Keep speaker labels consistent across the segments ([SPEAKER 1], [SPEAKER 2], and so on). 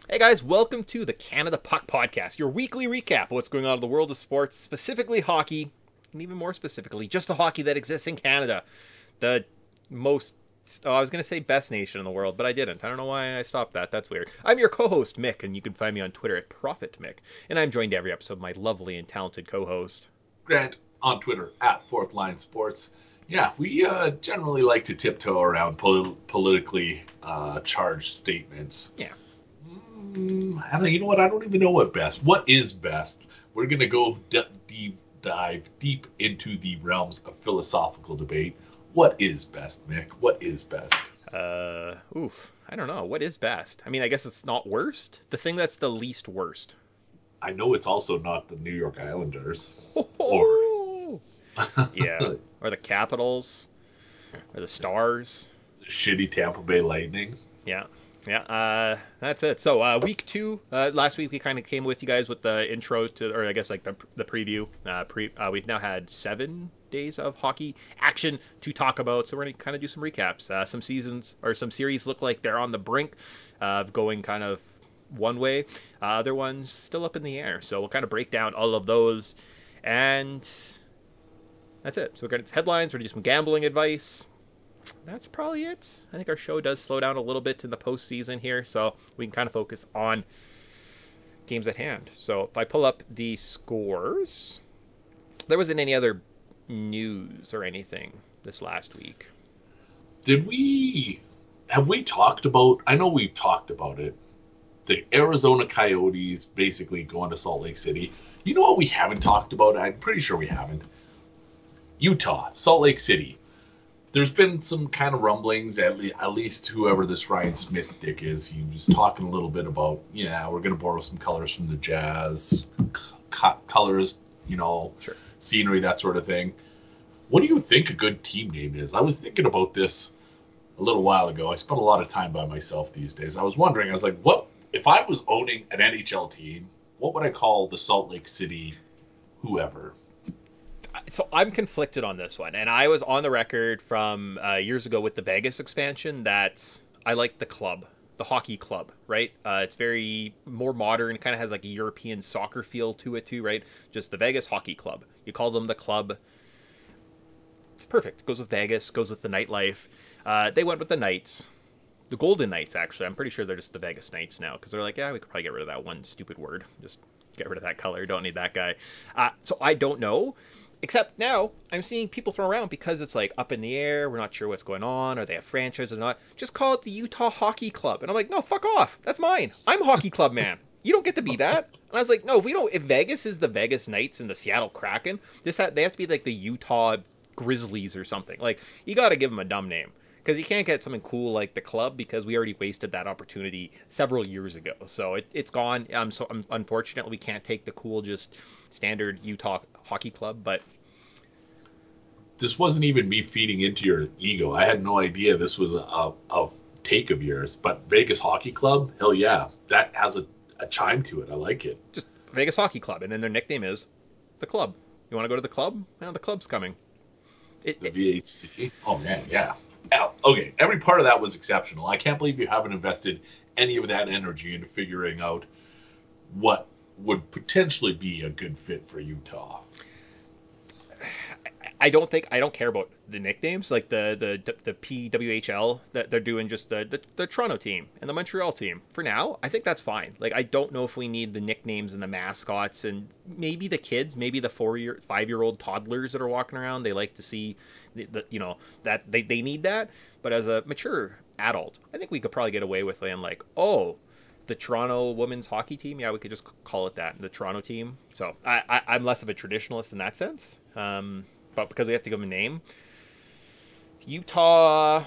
[SPEAKER 1] Hey guys, welcome to the Canada Puck Podcast, your weekly recap of what's going on in the world of sports, specifically hockey, and even more specifically, just the hockey that exists in Canada. The most, I was going to say best nation in the world, but I didn't. I don't know why I stopped that. That's weird. I'm your co-host, Mick, and you can find me on Twitter at ProfitMick. And I'm joined every episode by my lovely and talented co-host,
[SPEAKER 2] Grant, on Twitter at Fourth Line Sports. Yeah, we generally like to tiptoe around politically charged statements.
[SPEAKER 1] Yeah.
[SPEAKER 2] You know what? I don't even know what best. What is best? We're going to go dive deep into the realms of philosophical debate. What is best, Mick? What is best?
[SPEAKER 1] I don't know. What is best? I mean, I guess it's not worst. The thing that's the least worst.
[SPEAKER 2] I know it's also not the New York Islanders.
[SPEAKER 1] Or yeah, or the Capitals, or the Stars.
[SPEAKER 2] The shitty Tampa Bay Lightning.
[SPEAKER 1] Yeah. That's it. So week 2, last week we kind of came with you guys with the intro to, or I guess like the preview. We've now had 7 days of hockey action to talk about, so we're going to kind of do some recaps. Some seasons or some series look like they're on the brink of going kind of one way. Other ones still up in the air. So we'll kind of break down all of those, and that's it. So we're going to headlines. We're going to do some gambling advice. That's probably it. I think our show does slow down a little bit in the postseason here, so we can kind of focus on games at hand. So if I pull up the scores, there wasn't any other news or anything this last week.
[SPEAKER 2] Have we talked about, I know we've talked about it, the Arizona Coyotes basically going to Salt Lake City. You know what we haven't talked about? I'm pretty sure we haven't. Utah, Salt Lake City. There's been some kind of rumblings, at least whoever this Ryan Smith dick is, he was talking a little bit about, we're going to borrow some colors from the Jazz, colors,
[SPEAKER 1] Sure.
[SPEAKER 2] Scenery, that sort of thing. What do you think a good team name is? I was thinking about this a little while ago. I spend a lot of time by myself these days. I was wondering, what if I was owning an NHL team, what would I call the Salt Lake City whoever?
[SPEAKER 1] So I'm conflicted on this one, and I was on the record from years ago with the Vegas expansion that I like the club, the hockey club, right? It's very more modern, kind of has like a European soccer feel to it too, right? Just the Vegas Hockey Club. You call them the club. It's perfect. Goes with Vegas, goes with the nightlife. They went with the Knights. The Golden Knights, actually. I'm pretty sure they're just the Vegas Knights now, because they're like, we could probably get rid of that one stupid word. Just get rid of that color. Don't need that guy. So I don't know. Except now, I'm seeing people throw around because it's like up in the air. We're not sure what's going on. Are they a franchise or not? Just call it the Utah Hockey Club. And I'm like, no, fuck off. That's mine. I'm a hockey club man. You don't get to be that. And I was like, no, if Vegas is the Vegas Knights and the Seattle Kraken, they have to be like the Utah Grizzlies or something. Like, you got to give them a dumb name. Because you can't get something cool like the club, because we already wasted that opportunity several years ago. So it's gone. Unfortunately, we can't take the cool, just standard Utah Hockey Club. But
[SPEAKER 2] this wasn't even me feeding into your ego. I had no idea this was a take of yours. But Vegas Hockey Club, hell yeah, that has a chime to it. I like it.
[SPEAKER 1] Just Vegas Hockey Club, and then their nickname is the club. You want to go to the club? Well, the club's coming.
[SPEAKER 2] The VHC. Oh man, yeah. Okay, every part of that was exceptional. I can't believe you haven't invested any of that energy into figuring out what would potentially be a good fit for Utah.
[SPEAKER 1] I don't care about the nicknames, like the PWHL that they're doing, just the Toronto team and the Montreal team. For now, I think that's fine. Like, I don't know if we need the nicknames and the mascots, and maybe the kids, maybe the 5-year-old toddlers that are walking around, they like to see that they need that. But as a mature adult, I think we could probably get away with saying like, oh, the Toronto women's hockey team. Yeah, we could just call it that, the Toronto team. So I'm less of a traditionalist in that sense. But because we have to give them a name, Utah,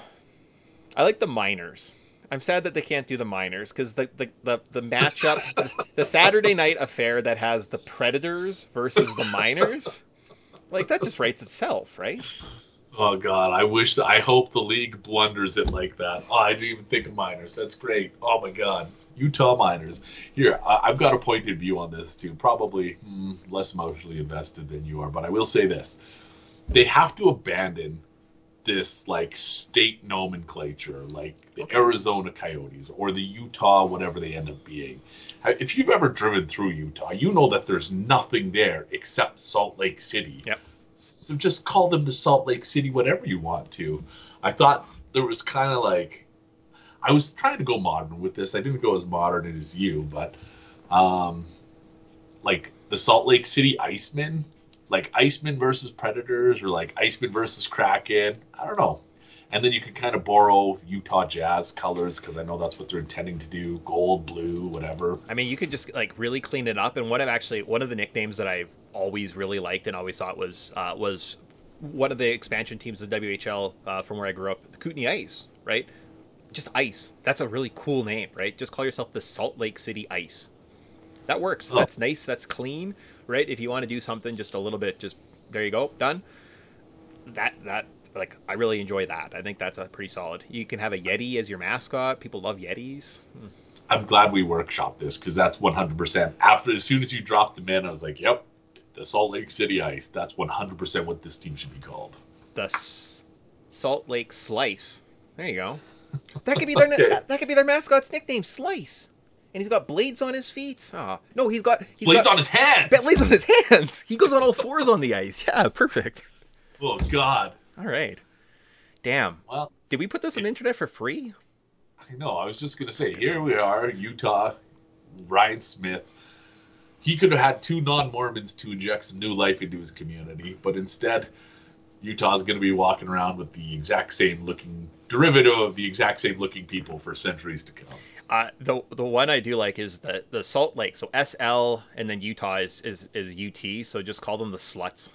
[SPEAKER 1] I like the Miners. I'm sad that they can't do the Miners, because the matchup, the Saturday night affair that has the Predators versus the Miners, like, that just writes itself, right?
[SPEAKER 2] Oh God, I hope the league blunders it like that. Oh, I didn't even think of Miners. That's great. Oh my God, Utah Miners. Here, I've got a pointed view on this too. Probably less emotionally invested than you are, but I will say this: they have to abandon this like state nomenclature, like the Arizona Coyotes or the Utah, whatever they end up being. If you've ever driven through Utah, you know that there's nothing there except Salt Lake City.
[SPEAKER 1] Yep.
[SPEAKER 2] So just call them the Salt Lake City, whatever you want to. I thought there was kind of like, I was trying to go modern with this. I didn't go as modern as you, but like the Salt Lake City Icemen, like Icemen versus Predators, or like Icemen versus Kraken. I don't know. And then you can kind of borrow Utah Jazz colors, because I know that's what they're intending to do. Gold, blue, whatever.
[SPEAKER 1] I mean, you could just like really clean it up. And one of the nicknames that I've always really liked and always thought was one of the expansion teams of the WHL from where I grew up, the Kootenay Ice, right? Just Ice. That's a really cool name, right? Just call yourself the Salt Lake City Ice. That works. Oh. That's nice. That's clean, right? If you want to do something just a little bit, just there you go, done. That like, I really enjoy that. I think that's a pretty solid. You can have a Yeti as your mascot. People love Yetis.
[SPEAKER 2] I'm glad we workshopped this, because that's 100%. As soon as you dropped them in, I was like, yep, the Salt Lake City Ice. That's 100% what this team should be called.
[SPEAKER 1] The Salt Lake Slice. There you go. That could be their that could be their mascot's nickname, Slice. And he's got blades on his feet. Oh, no, he's got
[SPEAKER 2] blades on his hands.
[SPEAKER 1] Blades on his hands. He goes on all fours on the ice. Yeah, perfect.
[SPEAKER 2] Oh God.
[SPEAKER 1] All right. Damn. Well, did we put this on the internet for free?
[SPEAKER 2] I know. I was just going to say, here we are, Utah, Ryan Smith. He could have had 2 non-Mormons to inject some new life into his community, but instead, Utah's going to be walking around with the exact same looking derivative of the exact same looking people for centuries to come.
[SPEAKER 1] The one I do like is the Salt Lake. So SL and then Utah is UT. So just call them the Sluts.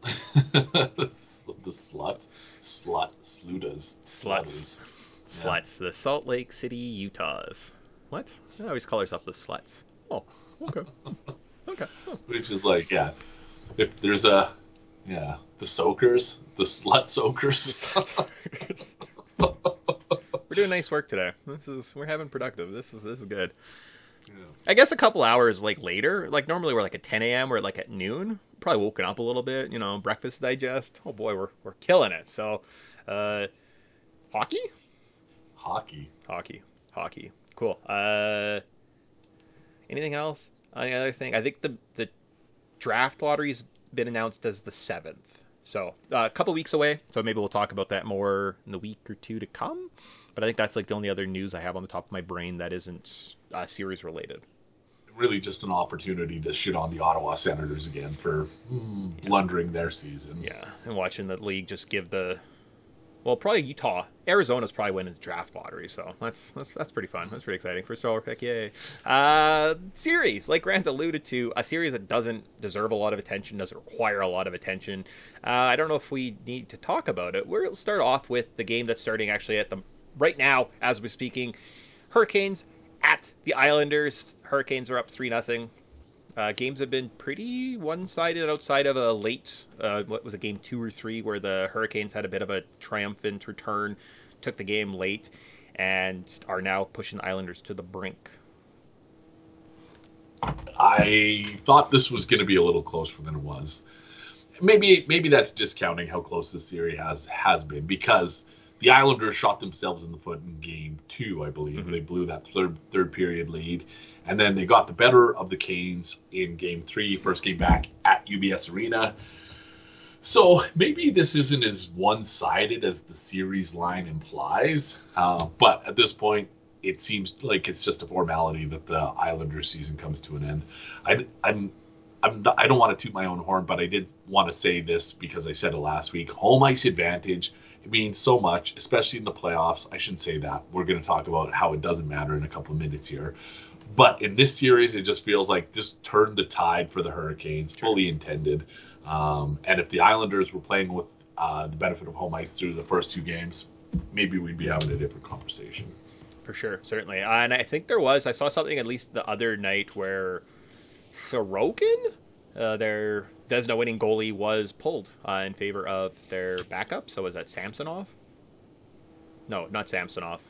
[SPEAKER 2] The sluts, slutas.
[SPEAKER 1] Sluts. The Salt Lake City Utahs. What? I always call herself the Sluts. Oh, okay. Okay. Oh.
[SPEAKER 2] Which is like, yeah, if there's the soakers, the slut soakers.
[SPEAKER 1] We're doing nice work today. We're having productive. This is good. Yeah. I guess a couple hours like later, like normally we're like at 10 a.m. or like at noon. Probably woken up a little bit, breakfast digest. Oh boy, we're killing it. So, hockey. Cool. Anything else? Any other thing? I think the draft lottery's been announced as the 7th. So a couple weeks away. So maybe we'll talk about that more in the week or two to come. But I think that's like the only other news I have on the top of my brain that isn't series related.
[SPEAKER 2] Really just an opportunity to shit on the Ottawa Senators again for blundering their season.
[SPEAKER 1] Yeah, and watching the league just give probably Utah. Arizona's probably winning the draft lottery, so that's pretty fun. That's pretty exciting. First overall pick, yay. Series, like Grant alluded to, a series that doesn't deserve a lot of attention, doesn't require a lot of attention. I don't know if we need to talk about it. We'll start off with the game that's starting actually right now, as we're speaking. Hurricanes at the Islanders. Hurricanes are up 3-0. Games have been pretty one-sided outside of a late, what was it, game 2 or 3, where the Hurricanes had a bit of a triumphant return, took the game late, and are now pushing the Islanders to the brink.
[SPEAKER 2] I thought this was going to be a little closer than it was. Maybe that's discounting how close this series has been, because the Islanders shot themselves in the foot in game 2, I believe. Mm-hmm. They blew that third period lead. And then they got the better of the Canes in game 3, first game back at UBS Arena. So maybe this isn't as one-sided as the series line implies. But at this point, it seems like it's just a formality that the Islanders season comes to an end. I don't want to toot my own horn, but I did want to say this because I said it last week. Home ice advantage, it means so much, especially in the playoffs. I shouldn't say that. We're going to talk about how it doesn't matter in a couple of minutes here. But in this series, it just feels like this turned the tide for the Hurricanes, fully intended. And if the Islanders were playing with the benefit of home ice through the first 2 games, maybe we'd be having a different conversation.
[SPEAKER 1] For sure, certainly. And I think I saw something at least the other night where Sorokin, their Vezina winning goalie, was pulled in favor of their backup. So was that Samsonov? No, not Samsonov.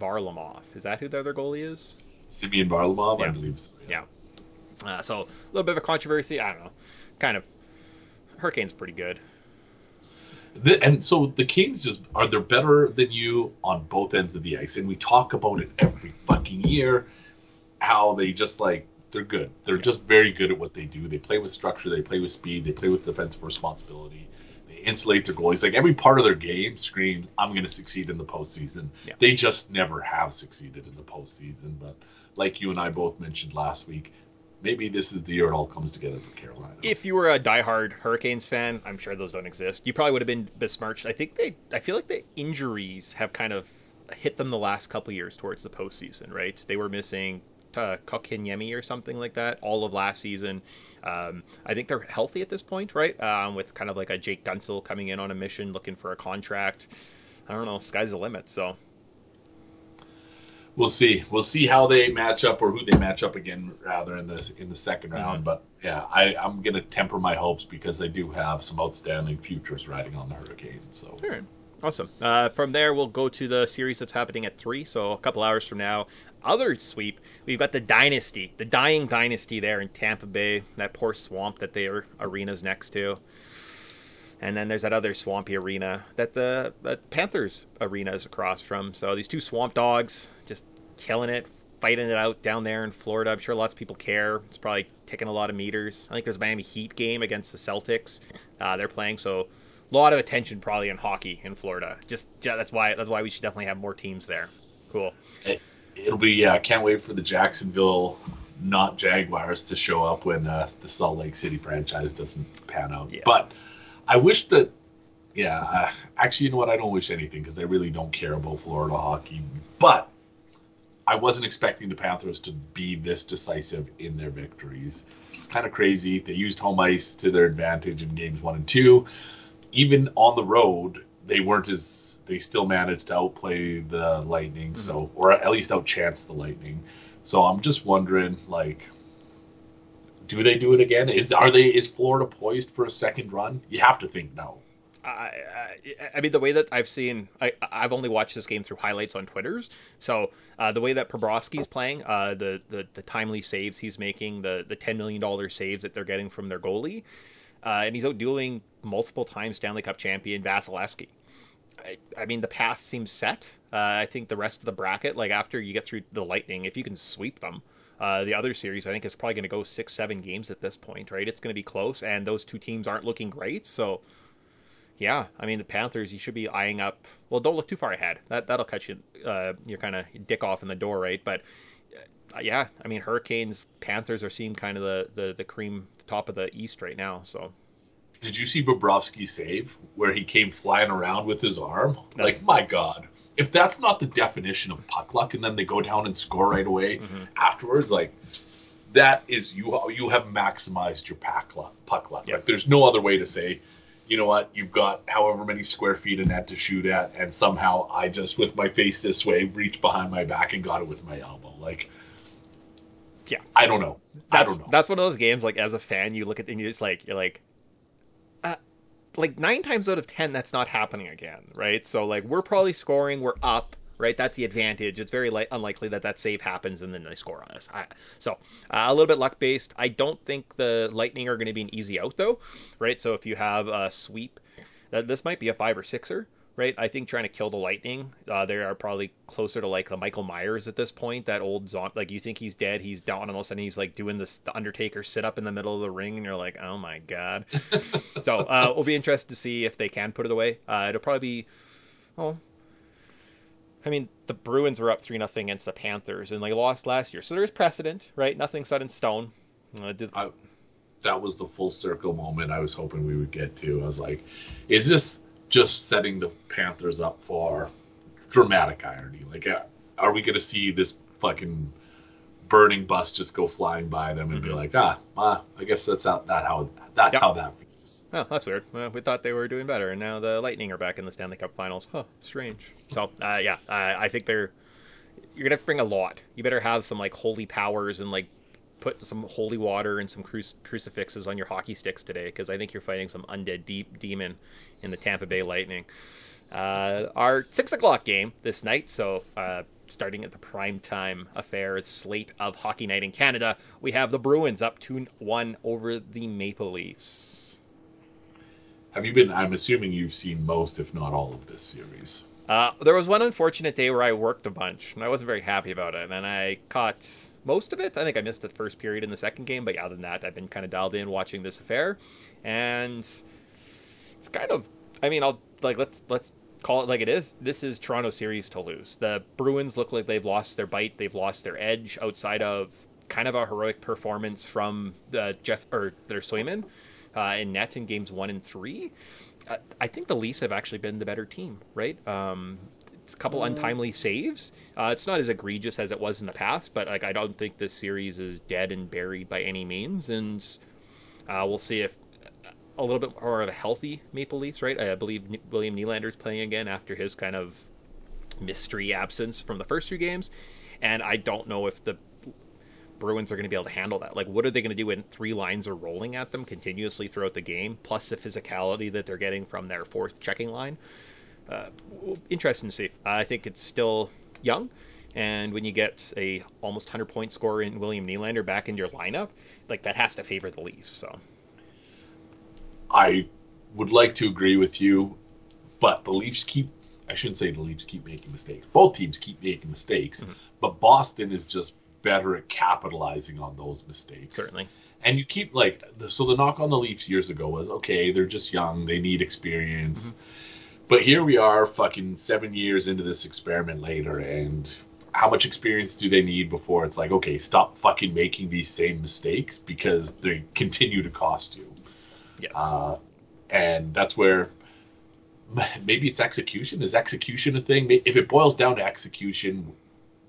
[SPEAKER 1] Varlamov. Is that who the other goalie is?
[SPEAKER 2] Simeon Varlamov, yeah. I believe so.
[SPEAKER 1] Yeah. So a little bit of a controversy. I don't know. Kind of. Hurricane's pretty good.
[SPEAKER 2] And so the Kings they're better than you on both ends of the ice, and we talk about it every fucking year. How they just they're good. They're just very good at what they do. They play with structure. They play with speed. They play with defensive responsibility. They insulate their goalies. Like every part of their game screams, "I'm going to succeed in the postseason." Yeah. They just never have succeeded in the postseason. But like you and I both mentioned last week, maybe this is the year it all comes together for Carolina.
[SPEAKER 1] If you were a diehard Hurricanes fan, I'm sure those don't exist. You probably would have been besmirched. I feel like the injuries have kind of hit them the last couple of years towards the postseason, right? They were missing Kotkaniemi or something like that all of last season. I think they're healthy at this point, right? With kind of like a Jake Gunsel coming in on a mission looking for a contract. I don't know, sky's the limit. So
[SPEAKER 2] we'll see how they match up, or who they match up again rather in the second round. But yeah, I'm gonna temper my hopes because they do have some outstanding futures riding on the Hurricanes. So
[SPEAKER 1] all right. Awesome. From there, we'll go to the series that's happening at 3, so a couple hours from now. Other sweep, we've got the dynasty, the dying dynasty there in Tampa Bay, that poor swamp that their arena's next to. And then there's that other swampy arena that the Panthers arena is across from. So these two swamp dogs just killing it, fighting it out down there in Florida. I'm sure lots of people care. It's probably ticking a lot of meters. I think there's a Miami Heat game against the Celtics. They're playing, so a lot of attention probably in hockey in Florida. That's why we should definitely have more teams there. Cool.
[SPEAKER 2] It'll be can't wait for the Jacksonville not Jaguars to show up when the Salt Lake City franchise doesn't pan out. Yeah. But I wish that actually, you know what? I don't wish anything because I really don't care about Florida hockey. But I wasn't expecting the Panthers to be this decisive in their victories. It's kind of crazy. They used home ice to their advantage in games 1 and 2. Even on the road, they still managed to outplay the Lightning, or at least outchance the Lightning. So I'm just wondering, do they do it again? Is Florida poised for a second run? You have to think no.
[SPEAKER 1] I mean, the way that I've seen, I've only watched this game through highlights on Twitters. So the way that Bobrovsky's playing, the timely saves he's making, the $10 million saves that they're getting from their goalie, and he's outdueling multiple time Stanley Cup champion Vasilevsky. I mean, the path seems set. I think the rest of the bracket, after you get through the Lightning, if you can sweep them, the other series, I think, is probably going to go 6-7 games at this point, right? It's going to be close, and those two teams aren't looking great. So, yeah, I mean, the Panthers, you should be eyeing up. Well, don't look too far ahead. That'll cut you, your kind of dick off in the door, right? But yeah, I mean, Hurricanes, Panthers are seeing kind of the cream top of the East right now. So,
[SPEAKER 2] did you see Bobrovsky's save where he came flying around with his arm? My God, if that's not the definition of puck luck, and then they go down and score right away afterwards, that is you have maximized your puck luck. Yep. There's no other way to say, you know what, you've got however many square feet of net to shoot at, and somehow I just, with my face this way, reached behind my back and got it with my elbow.
[SPEAKER 1] Yeah,
[SPEAKER 2] I don't know.
[SPEAKER 1] That's one of those games. As a fan, you look at it and you're just you're 9 times out of 10, that's not happening again, right? So we're probably scoring, we're up, right? That's the advantage. It's very unlikely that save happens and then they score on us. So a little bit luck based. I don't think the Lightning are going to be an easy out though, right? So if you have a sweep, this might be a 5 or 6er. Right, I think trying to kill the Lightning, they are probably closer to the Michael Myers at this point. That old zombie, you think he's dead, he's down, and all of a sudden he's doing the Undertaker sit up in the middle of the ring, and you're like, oh my god. So we'll be interested to see if they can put it away. It'll probably be, I mean, the Bruins were up 3-0 against the Panthers, and they lost last year, so there's precedent, right? Nothing set in stone.
[SPEAKER 2] That was the full circle moment I was hoping we would get to. I was like, is this just setting the Panthers up for dramatic irony? Are we going to see this fucking burning bus just go flying by them and be like, I guess that's how that feels. Oh,
[SPEAKER 1] that's weird. Well, we thought they were doing better, and now the Lightning are back in the Stanley Cup Finals. Huh, strange. So, I think you're going to have to bring a lot. You better have some holy powers and put some holy water and some crucifixes on your hockey sticks today, because I think you're fighting some undead demon in the Tampa Bay Lightning. Our 6 o'clock game this night, so starting at the prime time affair, slate of hockey night in Canada, we have the Bruins up 2-1 over the Maple Leafs.
[SPEAKER 2] Have you been? I'm assuming you've seen most, if not all, of this series.
[SPEAKER 1] There was one unfortunate day where I worked a bunch, and I wasn't very happy about it. And I caught most of it. I think I missed the first period in the second game, but other than that, I've been kind of dialed in watching this affair. And it's kind of, I mean, let's call it like it is. This is Toronto series to lose. The Bruins look like they've lost their bite. They've lost their edge outside of kind of a heroic performance from their Swayman in net in games 1 and 3. I think the Leafs have actually been the better team, right? It's a couple untimely saves. It's not as egregious as it was in the past, but like I don't think this series is dead and buried by any means. And we'll see if a little bit more of a healthy Maple Leafs, right? I believe William Nylander's playing again after his kind of mystery absence from the first 3 games. And I don't know if the Bruins are going to be able to handle that. Like, what are they going to do when 3 lines are rolling at them continuously throughout the game, plus the physicality that they're getting from their 4th checking line? Interesting to see. I think it's still young, and when you get a almost 100-point scorer in William Nylander back in your lineup, like that has to favor the Leafs. So,
[SPEAKER 2] I would like to agree with you, but the Leafs I shouldn't say the Leafs keep making mistakes. Both teams keep making mistakes, but Boston is just better at capitalizing on those mistakes.
[SPEAKER 1] Certainly.
[SPEAKER 2] And you keep so the knock on the Leafs years ago was, okay, they're just young, they need experience. But here we are fucking 7 years into this experiment later, and how much experience do they need before it's like, okay, stop fucking making these same mistakes because they continue to cost you.
[SPEAKER 1] Yes.
[SPEAKER 2] And that's where maybe it's execution. Is execution a thing? If it boils down to execution,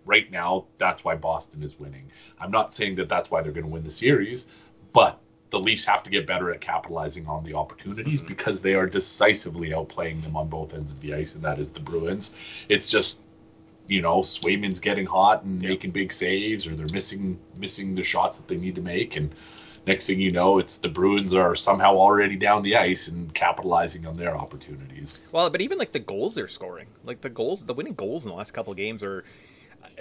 [SPEAKER 2] right now, that's why Boston is winning. I'm not saying that that's why they're going to win the series, but the Leafs have to get better at capitalizing on the opportunities because they are decisively outplaying them on both ends of the ice, and that is the Bruins. It's just, Swayman's getting hot and making big saves, or they're missing the shots that they need to make, and next thing you know, it's the Bruins are somehow already down the ice and capitalizing on their opportunities.
[SPEAKER 1] Well, but even like the goals they're scoring, like the winning goals in the last couple of games are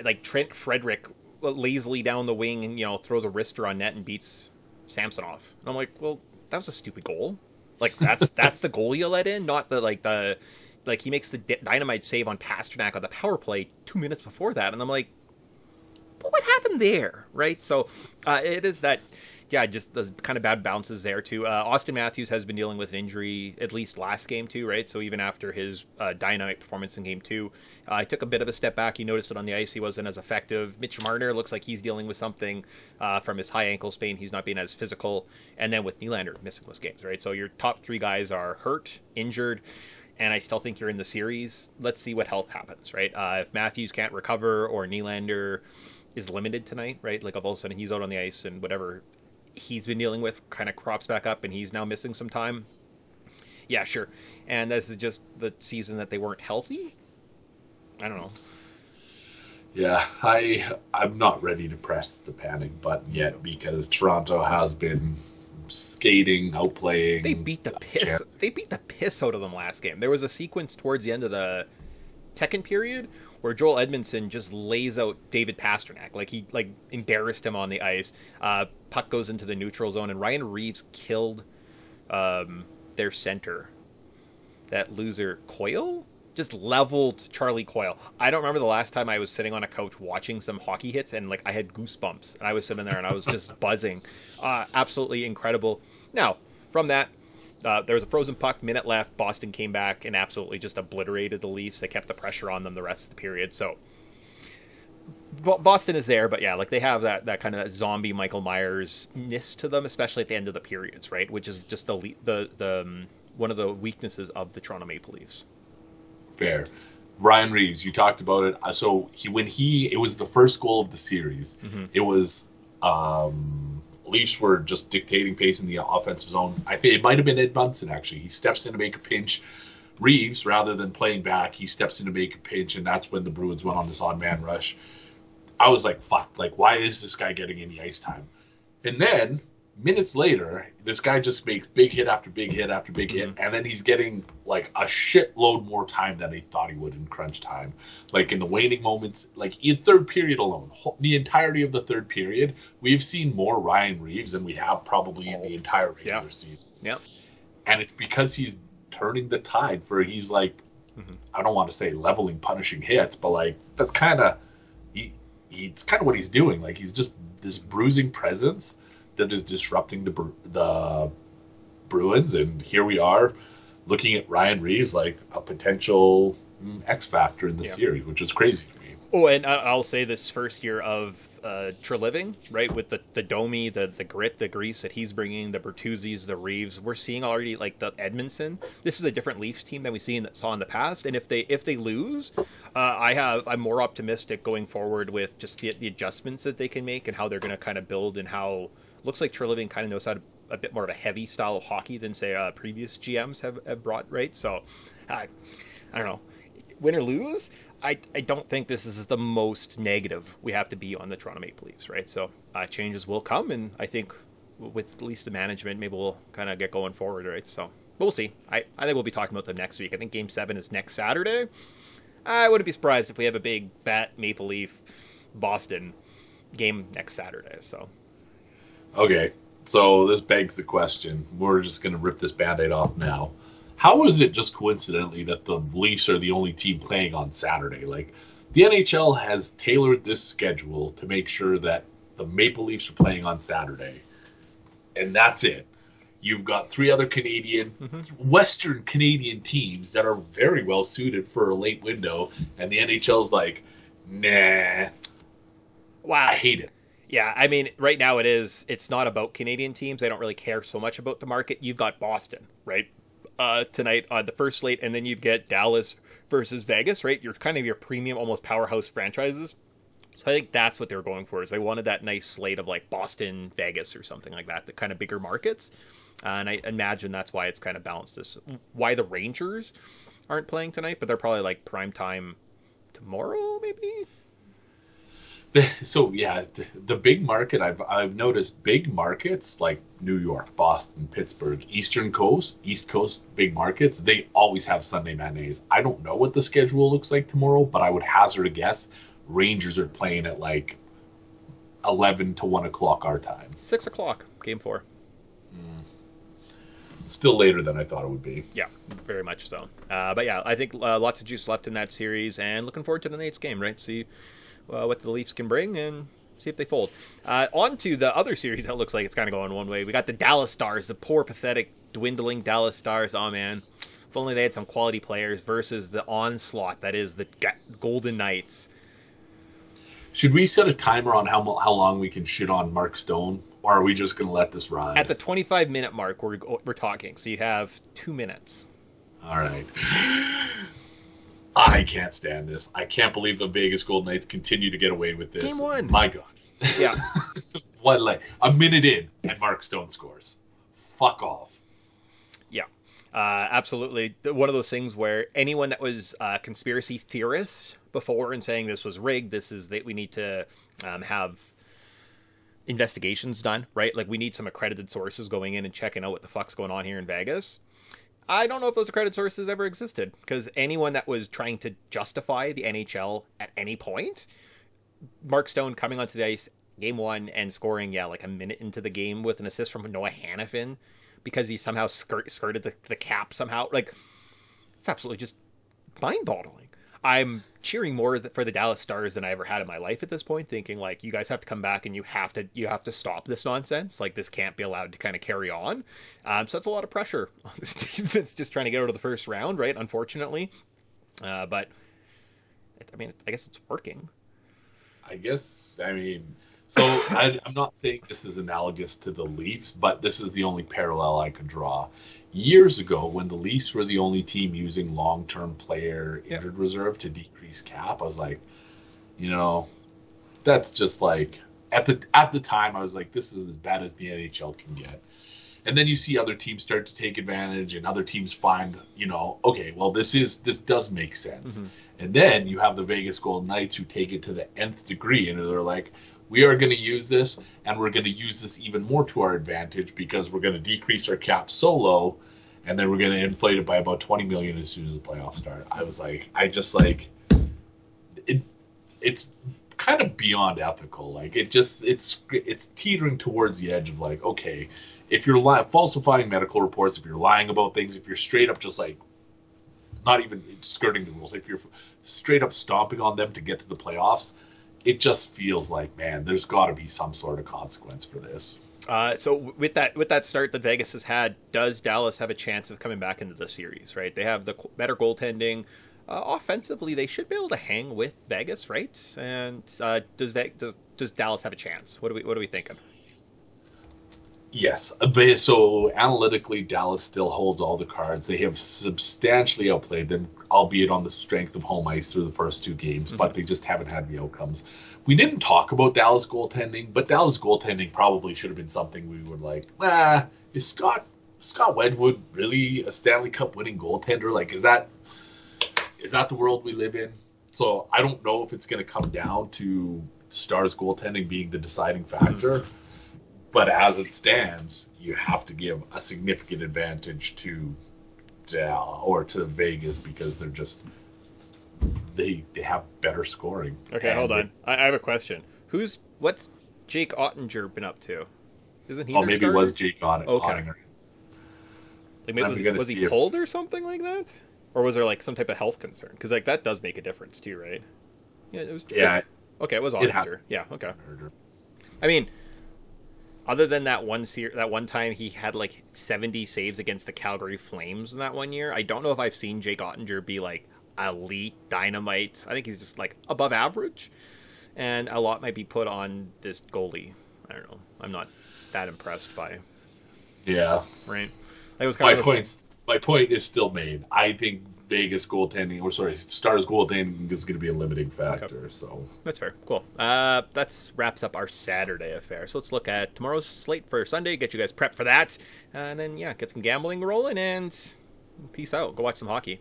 [SPEAKER 1] like Trent Frederick lazily down the wing and throws a wrister on net and beats Samsonov. And I'm like, well, that was a stupid goal. Like that's the goal you let in, not the he makes the dynamite save on Pasternak on the power play 2 minutes before that, and I'm like, but what happened there, right? So it is that. Yeah, just the kind of bad bounces there, too. Austin Matthews has been dealing with an injury at least last game, too, right? So even after his dynamite performance in game 2, he took a bit of a step back. You noticed it on the ice. He wasn't as effective. Mitch Marner looks like he's dealing with something from his high ankle sprain. He's not being as physical. And then with Nylander missing those games, right? So your top 3 guys are hurt, injured, and I still think you're in the series. Let's see what health happens, right? If Matthews can't recover or Nylander is limited tonight, right? Like all of a sudden he's out on the ice and whatever he's been dealing with kind of crops back up and he's now missing some time. Yeah, sure. And this is just the season that they weren't healthy. I don't know.
[SPEAKER 2] Yeah, I'm not ready to press the panic button yet because Toronto has been skating, outplaying.
[SPEAKER 1] They beat the piss. They beat the piss out of them last game. There was a sequence towards the end of the second period where Joel Edmondson just lays out David Pasternak. Like he embarrassed him on the ice. Puck goes into the neutral zone, and Ryan Reeves killed their center. That loser Coyle just leveled Charlie Coyle. I don't remember the last time I was sitting on a couch watching some hockey hits and I had goosebumps. And I was sitting there and I was just buzzing. Absolutely incredible. Now, from that, there was a frozen puck, minute left. Boston came back and absolutely just obliterated the Leafs. They kept the pressure on them the rest of the period. So Boston is there, but yeah, they have that kind of zombie Michael Myers-ness to them, especially at the end of the periods, right? Which is just the one of the weaknesses of the Toronto Maple Leafs.
[SPEAKER 2] Fair. Ryan Reeves, you talked about it. So it was the first goal of the series. It was Leafs were just dictating pace in the offensive zone. I think it might have been Ed Bunsen, actually. He steps in to make a pinch. Reeves, rather than playing back, he steps in to make a pinch, and that's when the Bruins went on this odd man rush. I was like, fuck, why is this guy getting any ice time? And then, minutes later, this guy just makes big hit after big hit after big hit, and then he's getting, a shitload more time than he thought he would in crunch time. In the waning moments, in third period alone, the entirety of the third period, we've seen more Ryan Reeves than we have probably in the entire regular season.
[SPEAKER 1] Yeah.
[SPEAKER 2] And it's because he's turning the tide for, he's like, I don't want to say leveling, punishing hits, but like that's kind of it's kind of what he's doing. Like he's just this bruising presence that is disrupting the Bruins, and here we are looking at Ryan Reeves like a potential X factor in the series, which is crazy to me.
[SPEAKER 1] Oh, and I'll say this first year of Treliving, right, with the Domi, the grit, the grease that he's bringing, the Bertuzzis, the Reeves, we're seeing already like the Edmondson. This is a different Leafs team than we saw in the past, and if they lose, I'm more optimistic going forward with just the adjustments that they can make and how they're going to kind of build, and how looks like Treliving kind of knows how to a bit more of a heavy style of hockey than say previous GMs have brought, right? So I don't know, win or lose, I don't think this is the most negative we have to be on the Toronto Maple Leafs, right? So changes will come, and I think with at least the management, maybe we'll kind of get going forward, right? So we'll see. I think we'll be talking about them next week. I think Game 7 is next Saturday. I wouldn't be surprised if we have a big fat Maple Leaf Boston game next Saturday. So
[SPEAKER 2] okay, so this begs the question. We're just going to rip this Band-Aid off now. How is it just coincidentally that the Leafs are the only team playing on Saturday? Like, the NHL has tailored this schedule to make sure that the Maple Leafs are playing on Saturday, and that's it. You've got 3 other Western Canadian teams that are very well suited for a late window, and the NHL's like, nah.
[SPEAKER 1] Wow.
[SPEAKER 2] I hate it.
[SPEAKER 1] Yeah, I mean, right now it's not about Canadian teams. They don't really care so much about the market. You've got Boston, right? Tonight on the first slate, and then you get Dallas versus Vegas, right? You're kind of your premium, almost powerhouse franchises. So I think that's what they were going for, is they wanted that nice slate of like Boston, Vegas, or something like that, the kind of bigger markets. And I imagine that's why it's kind of balanced this. Why the Rangers aren't playing tonight, but they're probably like prime time tomorrow, maybe?
[SPEAKER 2] So yeah, the big market, I've noticed big markets like New York, Boston, Pittsburgh, East Coast big markets, they always have Sunday matinees. I don't know what the schedule looks like tomorrow, but I would hazard a guess Rangers are playing at like 11 to 1 o'clock our time.
[SPEAKER 1] 6 o'clock, Game 4.
[SPEAKER 2] Still later than I thought it would be.
[SPEAKER 1] Yeah, very much so. But yeah, I think lots of juice left in that series, and looking forward to tonight's game, right? See what the Leafs can bring and see if they fold. On to the other series that looks like it's kind of going one way. We got the Dallas Stars, the poor, pathetic, dwindling Dallas Stars. Oh, man. If only they had some quality players versus the onslaught that is the Golden Knights.
[SPEAKER 2] Should we set a timer on how long we can shit on Mark Stone, or are we just going to let this ride?
[SPEAKER 1] At the 25-minute mark, we're talking. So you have 2 minutes.
[SPEAKER 2] All right. I can't stand this. I can't believe the Vegas Golden Knights continue to get away with this.
[SPEAKER 1] Game 1.
[SPEAKER 2] My God.
[SPEAKER 1] Yeah.
[SPEAKER 2] A minute in, and Mark Stone scores. Fuck off.
[SPEAKER 1] Yeah. Absolutely. One of those things where anyone that was a conspiracy theorist before and saying this was rigged, this is that we need to have investigations done, right? Like, we need some accredited sources going in and checking out what the fuck's going on here in Vegas. I don't know if those accredited sources ever existed, because anyone that was trying to justify the NHL at any point, Mark Stone coming onto the ice, Game 1, and scoring, like a minute into the game with an assist from Noah Hannafin, because he somehow skirted the cap somehow. Like, it's absolutely just mind-boggling. I'm cheering more for the Dallas Stars than I ever had in my life at this point, thinking like, you guys have to come back and you have to stop this nonsense. Like, this can't be allowed to kind of carry on. So it's a lot of pressure on this team that's just trying to get out of the first round, right? Unfortunately, but I mean, I guess it's working.
[SPEAKER 2] So I'm not saying this is analogous to the Leafs, but this is the only parallel I could draw. Years ago, when the Leafs were the only team using long-term player injured reserve to decrease cap, I was like, that's just like, at the time, I was like, this is as bad as the NHL can get. And then you see other teams start to take advantage, and other teams find, okay, well, this does make sense. Mm-hmm. And then you have the Vegas Golden Knights who take it to the nth degree, and they're like, we are going to use this, and we're going to use this even more to our advantage, because we're going to decrease our cap so low, and then we're going to inflate it by about $20 million as soon as the playoffs start. It's kind of beyond ethical. Like, it's teetering towards the edge of like, okay, if you're falsifying medical reports, if you're lying about things, if you're straight up just like not even skirting the rules, if you're straight up stomping on them to get to the playoffs, it just feels like, man, there's got to be some sort of consequence for this.
[SPEAKER 1] So with that start that Vegas has had, does Dallas have a chance of coming back into the series? Right, they have the better goaltending. Offensively, they should be able to hang with Vegas, right? And does Dallas have a chance? What are we thinking?
[SPEAKER 2] Yes. So analytically, Dallas still holds all the cards. They have substantially outplayed them, albeit on the strength of home ice through the first 2 games, but they just haven't had the outcomes. We didn't talk about Dallas goaltending, but Dallas goaltending probably should have been something we would like, is Scott Wedgwood really a Stanley Cup winning goaltender? Like, is that the world we live in? So I don't know if it's going to come down to Stars goaltending being the deciding factor. But as it stands, you have to give a significant advantage to Vegas because they're just they have better scoring.
[SPEAKER 1] Okay, hold on. I have a question. What's Jake Ottinger been up to? Isn't he?
[SPEAKER 2] Oh, maybe
[SPEAKER 1] starter?
[SPEAKER 2] It was Jake Ottinger.
[SPEAKER 1] Okay. Like maybe was he pulled or something like that, or was there like some type of health concern? Because like that does make a difference too, right? Yeah, it was.
[SPEAKER 2] Yeah.
[SPEAKER 1] Okay, it was Ottinger. Yeah. Okay. I mean, other than that one time he had like 70 saves against the Calgary Flames in that one year, I don't know if I've seen Jake Ottinger be like elite dynamite. I think he's just like above average, and a lot might be put on this goalie. I don't know. I'm not that impressed by.
[SPEAKER 2] Yeah.
[SPEAKER 1] Right. It was kind
[SPEAKER 2] my point is still made. I think Vegas goaltending, Stars goaltending is going to be a limiting factor. Okay. So
[SPEAKER 1] that's fair. Cool. That wraps up our Saturday affair. So let's look at tomorrow's slate for Sunday. Get you guys prepped for that, and then get some gambling rolling and peace out. Go watch some hockey.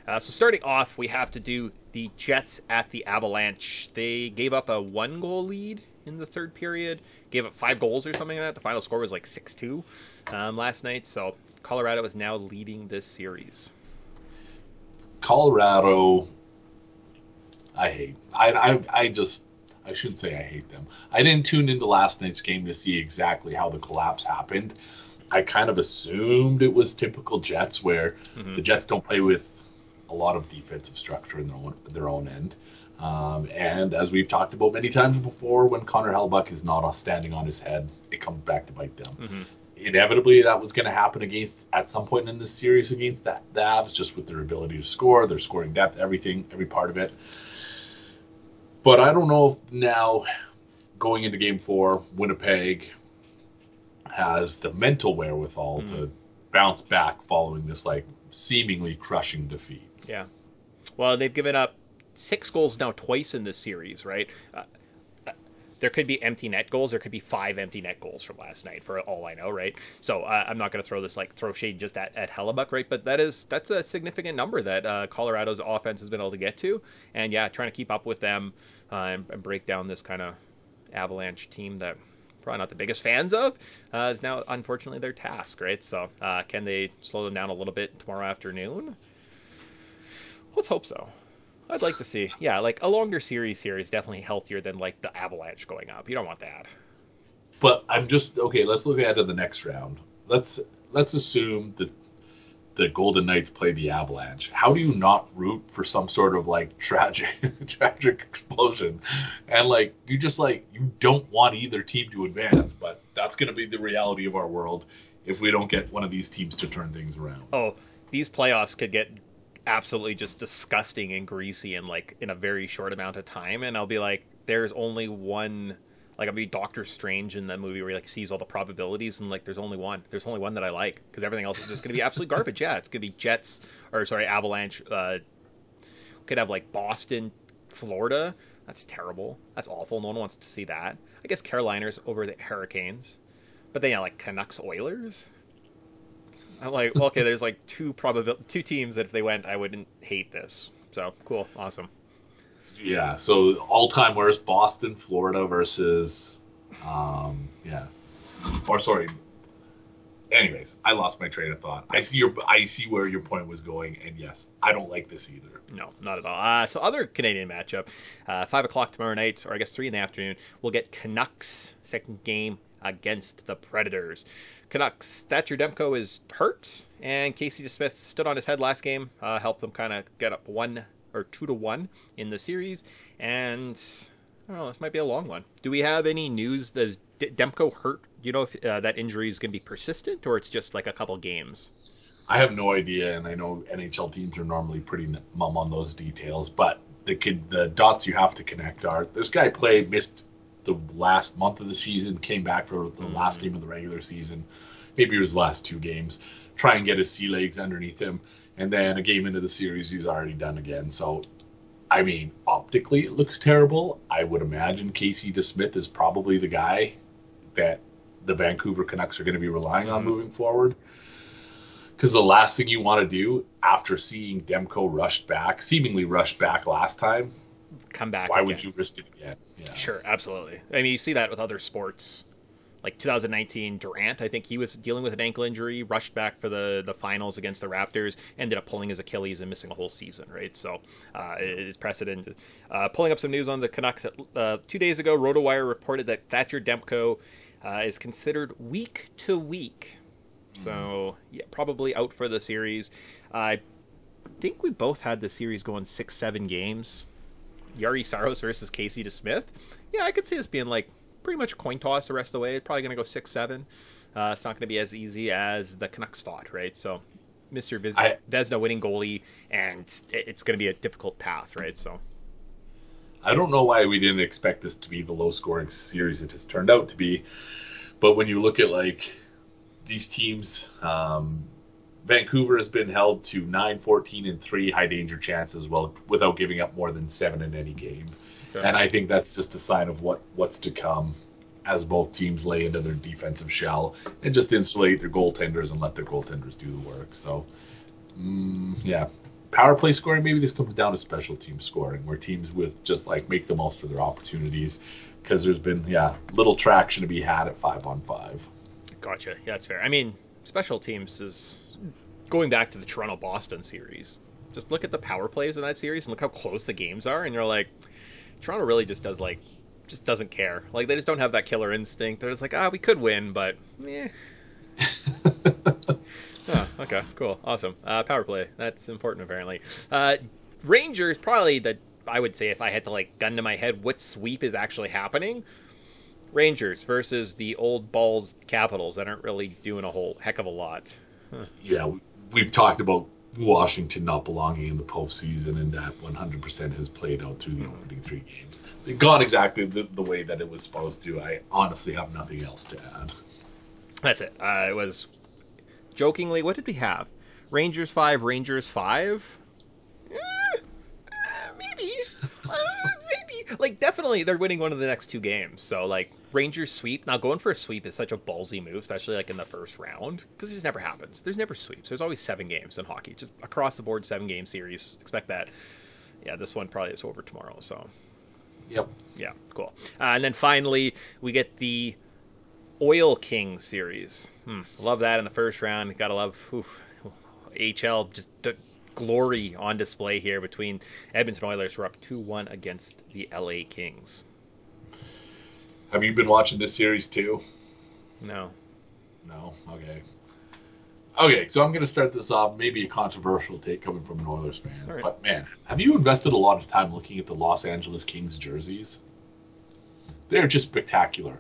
[SPEAKER 1] So starting off, we have to do the Jets at the Avalanche. They gave up a 1-goal lead in the third period. Gave up 5 goals or something like that. The final score was like 6-2 last night. So Colorado is now leading this series.
[SPEAKER 2] Colorado, I hate. I shouldn't say I hate them. I didn't tune into last night's game to see exactly how the collapse happened. I kind of assumed it was typical Jets, where the Jets don't play with a lot of defensive structure in their own end. And as we've talked about many times before, when Connor Hellebuyck is not standing on his head, it comes back to bite them. Inevitably, that was going to happen at some point in this series against the Avs, just with their ability to score, their scoring depth, every part of it. But I don't know if now, going into Game 4, Winnipeg has the mental wherewithal to bounce back following this like seemingly crushing defeat.
[SPEAKER 1] Yeah. Well, they've given up 6 goals now twice in this series, right? There could be empty net goals. There could be 5 empty net goals from last night, for all I know, right? So I'm not going to throw shade just at Hellebuyck, right? But that's a significant number that Colorado's offense has been able to get to, and trying to keep up with them and break down this kind of Avalanche team that probably not the biggest fans of is now unfortunately their task, right? So can they slow them down a little bit tomorrow afternoon? Let's hope so. I'd like to see, like a longer series here is definitely healthier than like the Avalanche going up. You don't want that.
[SPEAKER 2] But I'm just okay. Let's look ahead to the next round. Let's assume that the Golden Knights play the Avalanche. How do you not root for some sort of like tragic explosion? And like you don't want either team to advance, but that's going to be the reality of our world if we don't get one of these teams to turn things around.
[SPEAKER 1] Oh, these playoffs could get absolutely just disgusting and greasy in a very short amount of time, and I'll be like, there's only one, like I'll be Doctor Strange in that movie where he like sees all the probabilities and like there's only one that I like, because everything else is just going to be absolute garbage. It's going to be Avalanche. Could have like Boston, Florida. That's terrible. That's awful. No one wants to see that. I guess Carolinas over the Hurricanes, but then like Canucks, Oilers. I'm like, well, okay, there's like two teams that if they went, I wouldn't hate this. So cool, awesome.
[SPEAKER 2] Yeah. So all-time worst: Boston, Florida versus, Anyways, I lost my train of thought. I see where your point was going, and yes, I don't like this either.
[SPEAKER 1] No, not at all. So other Canadian matchup, 5:00 tomorrow night, or I guess 3 in the afternoon. We'll get Canucks second game against the Predators. Canucks, Thatcher Demko is hurt, and Casey DeSmith stood on his head last game, helped them kind of get up 2-1 in the series, and I don't know, this might be a long one. Do we have any news? Does Demko hurt? Do you know if that injury is going to be persistent, or it's just like a couple games?
[SPEAKER 2] I have no idea, and I know NHL teams are normally pretty mum on those details, but the dots you have to connect are, this guy missed the last month of the season, came back for the last game of the regular season, maybe it was the last 2 games, try and get his sea legs underneath him, and then a game into the series, he's already done again. So, I mean, optically it looks terrible. I would imagine Casey DeSmith is probably the guy that the Vancouver Canucks are going to be relying on moving forward. Because the last thing you want to do after seeing Demko seemingly rushed back last time,
[SPEAKER 1] come back.
[SPEAKER 2] Why would you risk it again? Yeah.
[SPEAKER 1] Sure, absolutely. I mean, you see that with other sports. Like 2019, Durant, I think he was dealing with an ankle injury, rushed back for the finals against the Raptors, ended up pulling his Achilles and missing a whole season, right? So it is precedent. Pulling up some news on the Canucks. 2 days ago, RotoWire reported that Thatcher Demko is considered week to week. So, yeah, probably out for the series. I think we both had the series going 6-7 games. Yari Saros versus Casey DeSmith. Yeah, I could see this being like pretty much coin toss the rest of the way. It's probably going to go 6-7. It's not going to be as easy as the Canucks thought, right? So, Mr. Vezina winning goalie, and it's going to be a difficult path, right? So,
[SPEAKER 2] I don't know why we didn't expect this to be the low-scoring series it has turned out to be. But when you look at, like, these teams, Vancouver has been held to 9-14-3 high danger chances, without giving up more than 7 in any game. Okay. And I think that's just a sign of what's to come as both teams lay into their defensive shell and just insulate their goaltenders and let their goaltenders do the work. So, yeah. Power play scoring, maybe this comes down to special team scoring, where teams with just like make the most of their opportunities, because there's been, little traction to be had at 5-on-5.
[SPEAKER 1] Gotcha. Yeah, that's fair. I mean, special teams is going back to the Toronto-Boston series. Just look at the power plays in that series and look how close the games are, and you're like, Toronto really just doesn't care. Like, they just don't have that killer instinct. They're just like, we could win, but Oh, okay, cool, awesome. Power play, that's important apparently. Rangers, probably I would say, if I had to like gun to my head what sweep is actually happening, Rangers versus the old balls Capitals that aren't really doing a whole heck of a lot.
[SPEAKER 2] Yeah, we've talked about Washington not belonging in the postseason, and that 100% has played out through the opening 3 games. They've gone exactly the way that it was supposed to. I honestly have nothing else to add.
[SPEAKER 1] That's it. It was, jokingly, what did we have? Rangers 5, Rangers 5? Maybe. Maybe. Like, definitely they're winning one of the next 2 games. So, like, Rangers sweep. Now, going for a sweep is such a ballsy move, especially, like, in the first round. Because it just never happens. There's never sweeps. There's always 7 games in hockey. Just across the board, 7-game series. Expect that. Yeah, this one probably is over tomorrow, so.
[SPEAKER 2] Yep.
[SPEAKER 1] Yeah, cool. And then finally, we get the Oil Kings series. Love that in the first round. Gotta love HL, just glory on display here between Edmonton Oilers, who are up 2-1 against the LA Kings.
[SPEAKER 2] Have you been watching this series too?
[SPEAKER 1] No.
[SPEAKER 2] Okay, so I'm going to start this off, maybe a controversial take coming from an Oilers fan.
[SPEAKER 1] Right.
[SPEAKER 2] But, man, have you invested a lot of time looking at the Los Angeles Kings jerseys? They're just spectacular.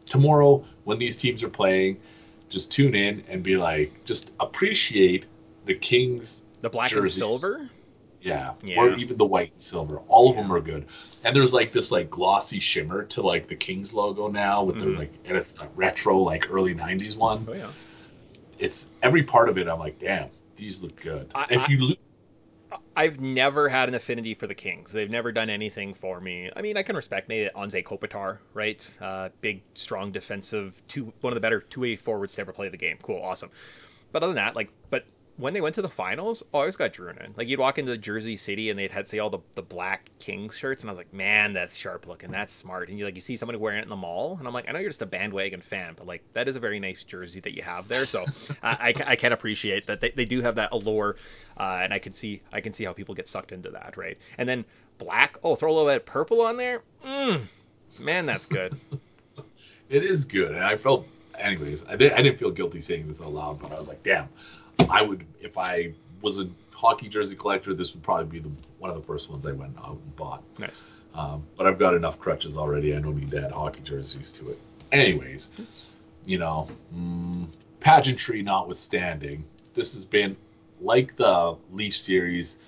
[SPEAKER 2] Tomorrow, when these teams are playing, just tune in and be like, just appreciate the Kings
[SPEAKER 1] The black
[SPEAKER 2] jerseys.
[SPEAKER 1] and silver?
[SPEAKER 2] Yeah, or even the white and silver. All of them are good. And there's like this like glossy shimmer to like the Kings logo now with their like, and it's the retro like early 90s one.
[SPEAKER 1] Oh, yeah.
[SPEAKER 2] It's every part of it. I'm like, damn, these look good.
[SPEAKER 1] I've never had an affinity for the Kings. They've never done anything for me. I mean, I can respect maybe Anze Kopitar, right? Big, strong defensive, one of the better two-way forwards to ever play the game. Cool, awesome. But other than that, but when they went to the finals, I always got drawn in. Like, you'd walk into Jersey City and they'd had, say, all the black Kings shirts, and I was like, man, that's sharp looking, that's smart. And you see somebody wearing it in the mall, and I'm like, I know you're just a bandwagon fan, but like, that is a very nice jersey that you have there. So I can appreciate that they do have that allure, and I can see how people get sucked into that, right? And then black, throw a little bit of purple on there, man, that's good.
[SPEAKER 2] It is good, and I felt, anyways. I didn't feel guilty saying this out loud, but I was like, damn, I would, if I was a hockey jersey collector, this would probably be one of the first ones I went out and bought.
[SPEAKER 1] Nice.
[SPEAKER 2] But I've got enough crutches already. I don't need to add hockey jerseys to it. Anyways, pageantry notwithstanding, this has been, like the Leaf series,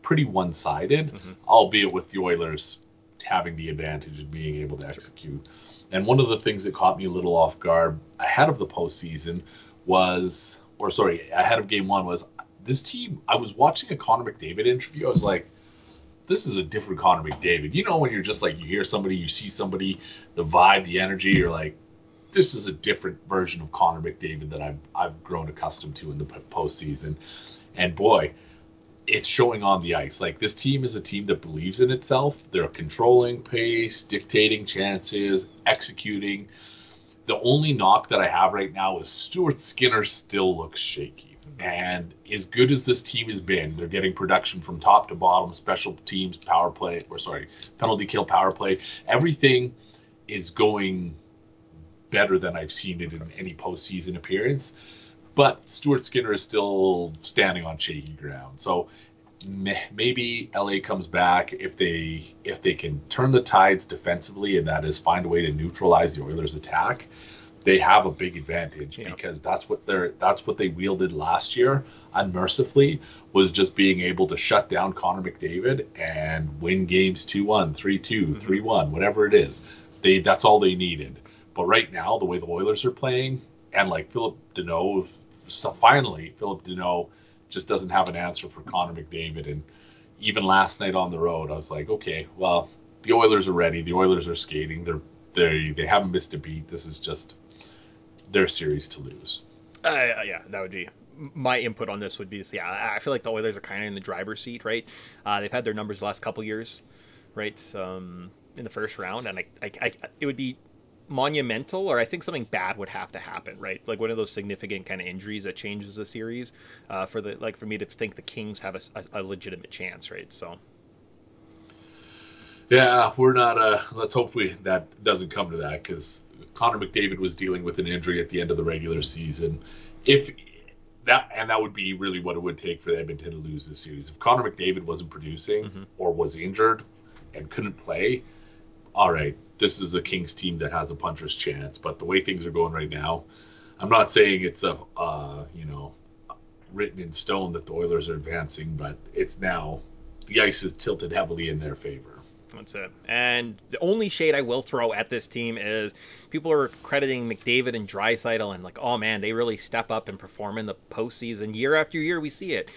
[SPEAKER 2] pretty one-sided, albeit with the Oilers having the advantage of being able to execute. And one of the things that caught me a little off guard ahead of the postseason ahead of game one was this team. I was watching a Connor McDavid interview. I was like, this is a different Connor McDavid. You know, when you're just like, you hear somebody, you see somebody, the vibe, the energy, you're like, this is a different version of Connor McDavid that I've grown accustomed to in the postseason. And boy, it's showing on the ice. Like, this team is a team that believes in itself. They're controlling pace, dictating chances, executing. The only knock that I have right now is Stuart Skinner still looks shaky. And as good as this team has been, they're getting production from top to bottom, special teams, penalty kill, power play. Everything is going better than I've seen it in any postseason appearance. But Stuart Skinner is still standing on shaky ground. So maybe LA comes back if they can turn the tides defensively, and that is find a way to neutralize the Oilers' attack. They have a big advantage because that's what they wielded last year unmercifully, was just being able to shut down Connor McDavid and win games 2-1, 3-2, 3-1, whatever it is. That's all they needed. But right now, the way the Oilers are playing, and like Philip Deneau just doesn't have an answer for Connor McDavid. And even last night on the road, I was like, okay, well, the Oilers are ready. The Oilers are skating. They haven't missed a beat. This is just their series to lose.
[SPEAKER 1] Yeah, that would be my input on this. Would be, I feel like the Oilers are kind of in the driver's seat, right? They've had their numbers the last couple years, right? In the first round, and it would be monumental, or I think something bad would have to happen, right? Like one of those significant kind of injuries that changes the series for me to think the Kings have a legitimate chance, right? So
[SPEAKER 2] yeah, we're not. Let's hope that doesn't come to that, because Connor McDavid was dealing with an injury at the end of the regular season. That would be really what it would take for Edmonton to lose this series. If Connor McDavid wasn't producing or was injured and couldn't play, all right, this is a Kings team that has a puncher's chance. But the way things are going right now, I'm not saying it's written in stone that the Oilers are advancing, but it's now the ice is tilted heavily in their favor.
[SPEAKER 1] That's it. And the only shade I will throw at this team is people are crediting McDavid and Draisaitl and like, oh man, they really step up and perform in the postseason. Year after year, we see it.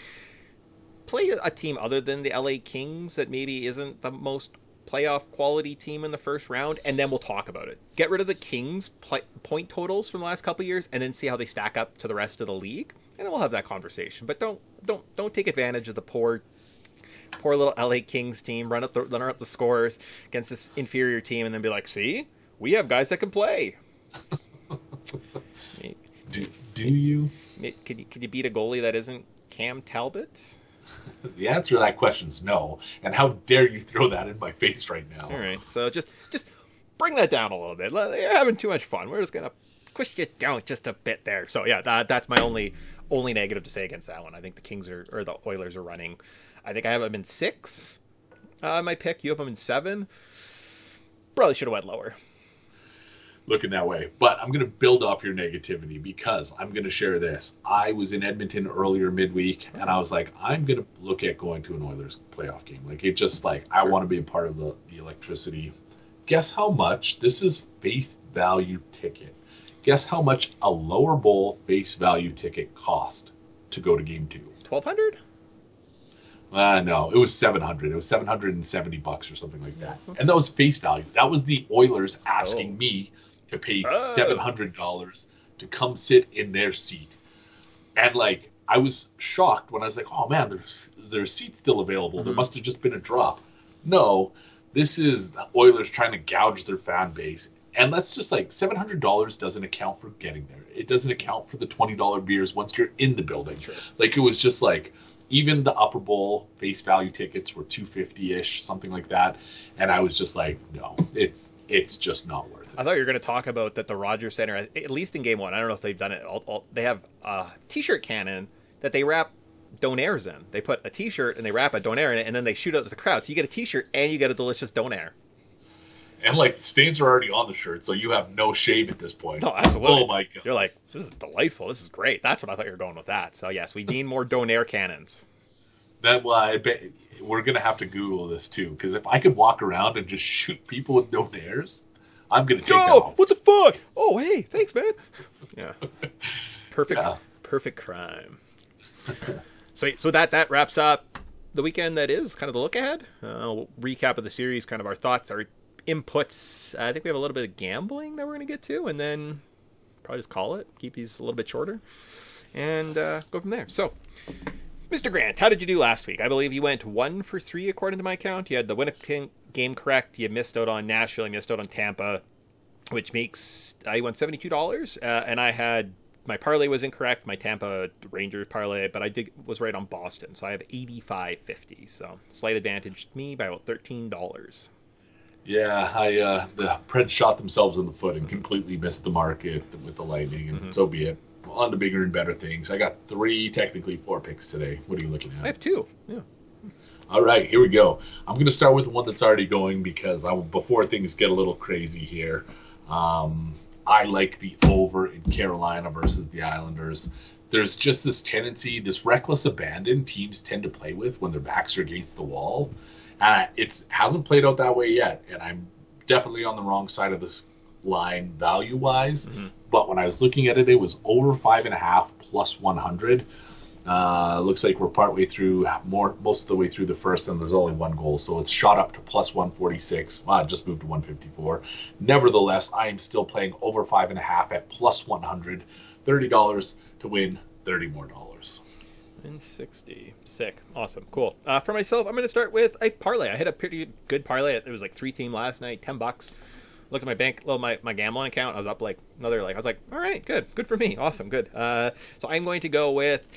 [SPEAKER 1] Play a team other than the LA Kings that maybe isn't the most playoff quality team in the first round, and then we'll talk about it. Get rid of the Kings point totals from the last couple of years, and then see how they stack up to the rest of the league, and then we'll have that conversation. But don't take advantage of the poor little LA Kings team, run up the scores against this inferior team, and then be like, see, we have guys that can play.
[SPEAKER 2] Do you?
[SPEAKER 1] Could you beat a goalie that isn't Cam Talbot?
[SPEAKER 2] The answer to that question is no. And how dare you throw that in my face right now?
[SPEAKER 1] All right, so just bring that down a little bit. You're having too much fun. We're just gonna push you down just a bit there. So yeah, that's my only negative to say against that one. I think the Kings or the Oilers are running. I think I have them in 6. My pick. You have them in 7. Probably should have went lower.
[SPEAKER 2] Looking that way. But I'm going to build off your negativity, because I'm going to share this. I was in Edmonton earlier midweek, and I was like, I'm going to look at going to an Oilers playoff game. Like, it just like, I want to be a part of the electricity. Guess how much? This is face value ticket. Guess how much a lower bowl face value ticket cost to go to game 2?
[SPEAKER 1] $1,200?
[SPEAKER 2] No, it was $700. It was $770 or something like that. And that was face value. That was the Oilers asking me to pay $700 to come sit in their seat. And like, I was shocked when I was like, oh man, there's seats still available. There must have just been a drop. No, this is the Oilers trying to gouge their fan base. And that's just like, $700 doesn't account for getting there. It doesn't account for the $20 beers once you're in the building. Sure. Like, it was just like, even the upper bowl face value tickets were $250-ish, something like that. And I was just like, no, it's just not worth it.
[SPEAKER 1] I thought you were going to talk about that the Rogers Center, at least in Game 1, I don't know if they've done it, they have a T-shirt cannon that they wrap Donairs in. They put a T-shirt and they wrap a Donair in it, and then they shoot out to the crowd. So you get a T-shirt and you get a delicious Donair.
[SPEAKER 2] And, like, stains are already on the shirt, so you have no shame at this point.
[SPEAKER 1] No, absolutely.
[SPEAKER 2] Oh, my God.
[SPEAKER 1] You're like, this is delightful. This is great. That's what I thought you were going with that. So, yes, we need more Donair cannons.
[SPEAKER 2] I bet we're going to have to Google this, too, because if I could walk around and just shoot people with Donairs, I'm going to take that off.
[SPEAKER 1] What the fuck? Oh, hey, thanks, man. Yeah. Perfect crime. So that wraps up the weekend that is, kind of the look ahead. Recap of the series, kind of our thoughts, our inputs. I think we have a little bit of gambling that we're going to get to, and then probably just call it, keep these a little bit shorter, and go from there. So, Mr. Grant, how did you do last week? I believe you went 1 for 3 according to my count. You had the Winnipeg game correct. You missed out on Nashville. You missed out on Tampa, which makes I won $72. And I had my parlay was incorrect, my Tampa Rangers parlay, but I was right on Boston. So I have 85.50. So slight advantage to me by about $13.
[SPEAKER 2] Yeah, the Preds shot themselves in the foot and completely missed the market with the Lightning, and so be it. On to bigger and better things. I got technically 4 picks today. What are you looking at?
[SPEAKER 1] I have 2. Yeah.
[SPEAKER 2] All right, here we go. I'm going to start with one that's already going because before things get a little crazy here, I like the over in Carolina versus the Islanders. There's just this tendency, this reckless abandon teams tend to play with when their backs are against the wall. It hasn't played out that way yet, and I'm definitely on the wrong side of this line value-wise. Mm-hmm. But when I was looking at it, it was over 5.5 plus 100. Looks like we're partway through, most of the way through the first, and there's only 1 goal, so it's shot up to plus 146. It just moved to 154. Nevertheless, I am still playing over 5.5 at plus 100, $30 to win $30 more.
[SPEAKER 1] 60. Sick. Awesome. Cool. For myself, I'm going to start with a parlay. I hit a pretty good parlay. It was like 3-team last night, $10. Looked at my bank, my gambling account. I was up like another, I was like, all right, good for me. Awesome. Good. So I'm going to go with,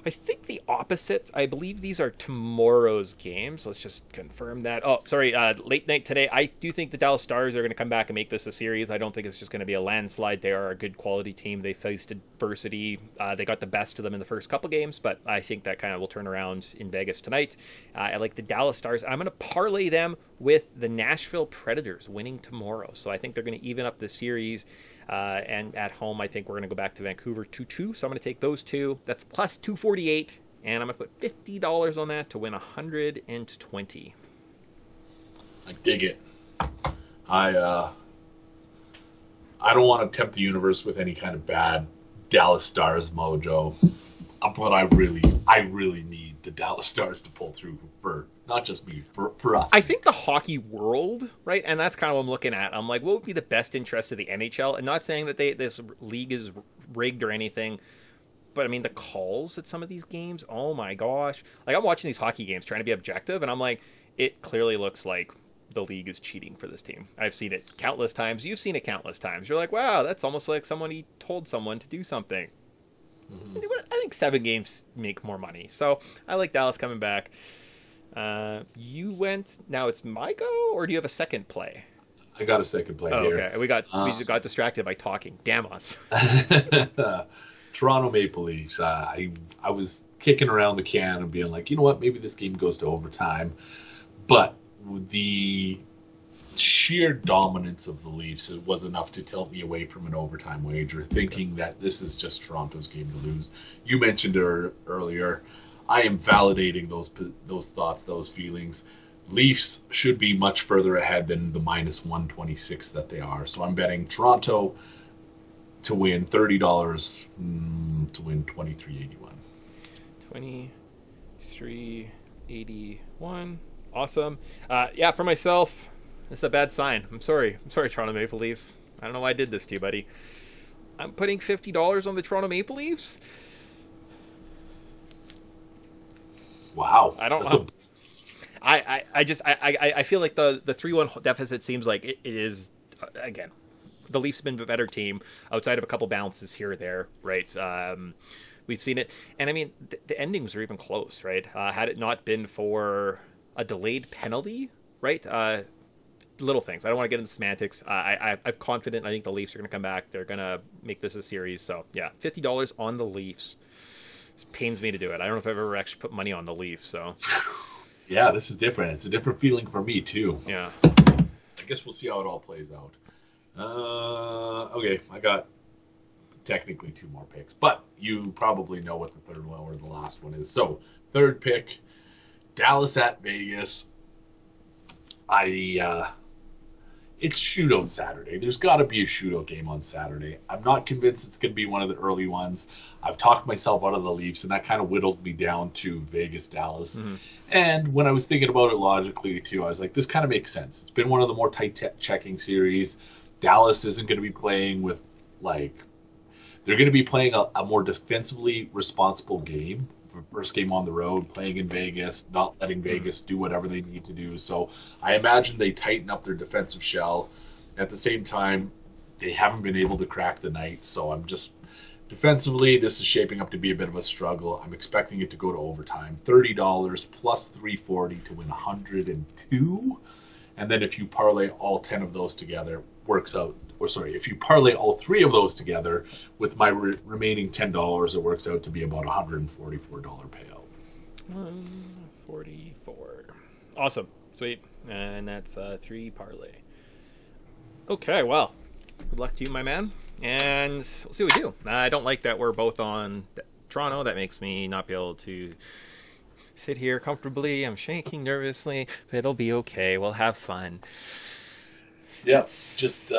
[SPEAKER 1] I think the opposite. I believe these are tomorrow's games. Let's just confirm that. Oh, sorry. Late night today. I do think the Dallas Stars are going to come back and make this a series. I don't think it's just going to be a landslide. They are a good quality team. They faced adversity. They got the best of them in the first couple games, but I think that kind of will turn around in Vegas tonight. I like the Dallas Stars. I'm going to parlay them with the Nashville Predators winning tomorrow. So I think they're going to even up the series. And at home, I think we're going to go back to Vancouver 2-2. So I'm going to take those 2. That's plus 248. And I'm going to put $50 on that to win 120.
[SPEAKER 2] I dig it. I don't want to tempt the universe with any kind of bad Dallas Stars mojo. But I really need the Dallas Stars to pull through for not just me, for us.
[SPEAKER 1] I think the hockey world, right? And that's kind of what I'm looking at. I'm like, what would be the best interest of the NHL? And not saying that this league is rigged or anything, but I mean, the calls at some of these games, oh my gosh. Like, I'm watching these hockey games trying to be objective, and I'm like, it clearly looks like the league is cheating for this team. I've seen it countless times. You've seen it countless times. You're like, wow, that's almost like somebody told someone to do something. Mm-hmm. I think 7 games make more money. So I like Dallas coming back. You went, now it's my go, or do you have a second play?
[SPEAKER 2] I got a second play here.
[SPEAKER 1] Okay, we got distracted by talking. Damn us.
[SPEAKER 2] Toronto Maple Leafs. I was kicking around the can and being like, you know what, maybe this game goes to overtime. But the sheer dominance of the Leafs was enough to tilt me away from an overtime wager, thinking that this is just Toronto's game to lose. You mentioned earlier, I am validating those thoughts, those feelings. Leafs should be much further ahead than the minus 126 that they are. So I'm betting Toronto to win $30 to win $23.81.
[SPEAKER 1] $23.81. Awesome. Yeah, for myself, it's a bad sign. I'm sorry, Toronto Maple Leafs. I don't know why I did this to you, buddy. I'm putting $50 on the Toronto Maple Leafs.
[SPEAKER 2] Wow.
[SPEAKER 1] I don't know. I feel like the 3-1 deficit seems like it is, again, the Leafs have been a better team outside of a couple bounces here or there, right? We've seen it. And I mean, the endings are even close, right? Had it not been for a delayed penalty, right? little things. I don't want to get into semantics. I'm confident. I think the Leafs are going to come back. They're going to make this a series. So, yeah, $50 on the Leafs. It pains me to do it. I don't know if I've ever actually put money on the Leafs, so...
[SPEAKER 2] Yeah, this is different. It's a different feeling for me, too.
[SPEAKER 1] Yeah.
[SPEAKER 2] I guess we'll see how it all plays out. Okay, I got technically 2 more picks, but you probably know what the third one or the last one is. So, third pick, Dallas at Vegas. It's shootout Saturday. There's got to be a shootout game on Saturday. I'm not convinced it's going to be one of the early ones. I've talked myself out of the Leafs, and that kind of whittled me down to Vegas, Dallas. Mm-hmm. And when I was thinking about it logically, too, I was like, this kind of makes sense. It's been one of the more tight checking series. Dallas isn't going to be playing with, like... They're going to be playing a more defensively responsible game. First game on the road, playing in Vegas, not letting Vegas do whatever they need to do. So I imagine they tighten up their defensive shell. At the same time, they haven't been able to crack the Knights. So I'm just defensively, this is shaping up to be a bit of a struggle. I'm expecting it to go to overtime. $30 plus $340 to win 102. And then if you parlay all 10 of those together, works out. Or sorry, if you parlay all 3 of those together with my remaining $10, it works out to be about $144 payout.
[SPEAKER 1] 144. Awesome. Sweet. And that's 3 parlay. Okay, well, good luck to you, my man. And we'll see what we do. I don't like that we're both on Toronto. That makes me not be able to sit here comfortably. I'm shaking nervously, but it'll be okay. We'll have fun.
[SPEAKER 2] Yeah, just,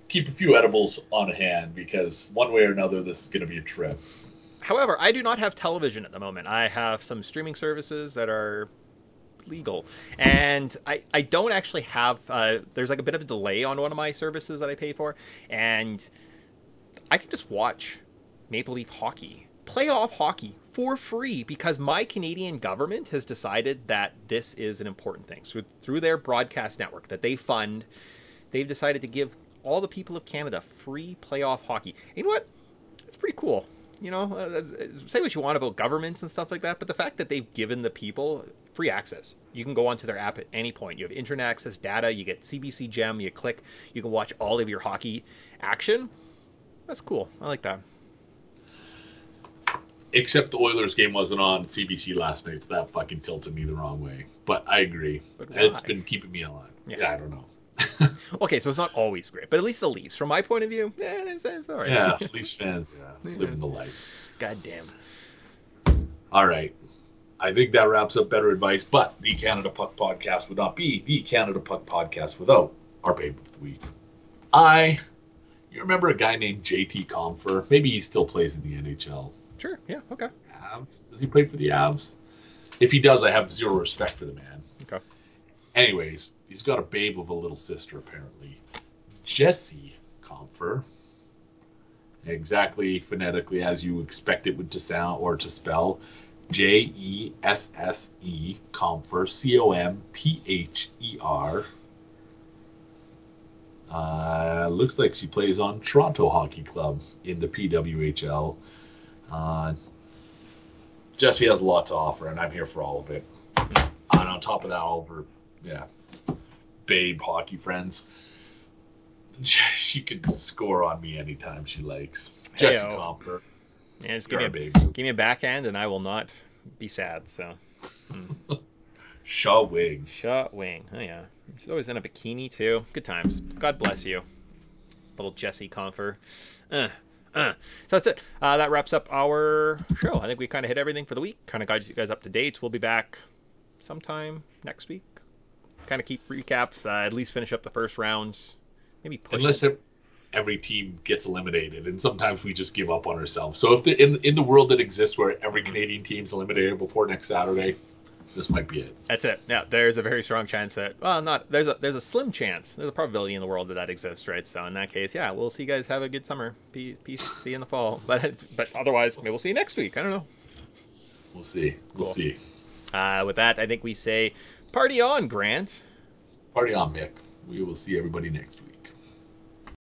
[SPEAKER 2] keep a few edibles on hand because one way or another, this is going to be a trip.
[SPEAKER 1] However, I do not have television at the moment. I have some streaming services that are legal. And I don't actually have, there's like a bit of a delay on one of my services that I pay for. And I can just watch Maple Leaf hockey, playoff hockey for free because my Canadian government has decided that this is an important thing. So through their broadcast network that they fund, they've decided to give all the people of Canada free playoff hockey. You know what? It's pretty cool. You know, say what you want about governments and stuff like that, but the fact that they've given the people free access. You can go onto their app at any point. You have internet access, data, you get CBC Gem, you click, you can watch all of your hockey action. That's cool. I like that.
[SPEAKER 2] Except the Oilers game wasn't on CBC last night, so that fucking tilted me the wrong way. But I agree. But it's been keeping me alive. Yeah, I don't know.
[SPEAKER 1] Okay, so it's not always great, but at least the Leafs, from my point of view, it's all right.
[SPEAKER 2] Yeah, Leafs fans, living the life.
[SPEAKER 1] God damn.
[SPEAKER 2] All right. I think that wraps up Bettor Advice, but the Canada Puck Podcast would not be the Canada Puck Podcast without our babe of the week. You remember a guy named JT Compher? Maybe he still plays in the NHL.
[SPEAKER 1] Sure, yeah, okay.
[SPEAKER 2] Avs? Does he play for the Avs? If he does, I have zero respect for the man.
[SPEAKER 1] Okay.
[SPEAKER 2] Anyways, he's got a babe with a little sister, apparently. Jessie Compher. Exactly phonetically as you expect it would to sound or to spell. Jesse Compher. Compher. Looks like she plays on Toronto Hockey Club in the PWHL. Jessie has a lot to offer, and I'm here for all of it. And on top of that, all of her, babe hockey friends. She could score on me anytime she likes. Jessie Compher.
[SPEAKER 1] Yeah, just give me a backhand, and I will not be sad. So,
[SPEAKER 2] schwing.
[SPEAKER 1] Schwing. Oh yeah, she's always in a bikini too. Good times. God bless you, little Jessie Compher. So that's it. That wraps up our show. I think we kind of hit everything for the week. Kind of got you guys up to date. We'll be back sometime next week. Kind of keep recaps. At least finish up the first rounds. Maybe push.
[SPEAKER 2] Unless every team gets eliminated, and sometimes we just give up on ourselves. So if in the world that exists where every Canadian team's eliminated before next Saturday, this might be it.
[SPEAKER 1] That's it. Yeah, there's a very strong chance that there's a slim chance. There's a probability in the world that exists, right? So in that case, yeah, we'll see you guys. Have a good summer. Peace. See you in the fall. But otherwise, maybe we'll see you next week. I don't know.
[SPEAKER 2] We'll see. We'll see.
[SPEAKER 1] With that, I think we say party on, Grant.
[SPEAKER 2] Party on, Mick. We will see everybody next week.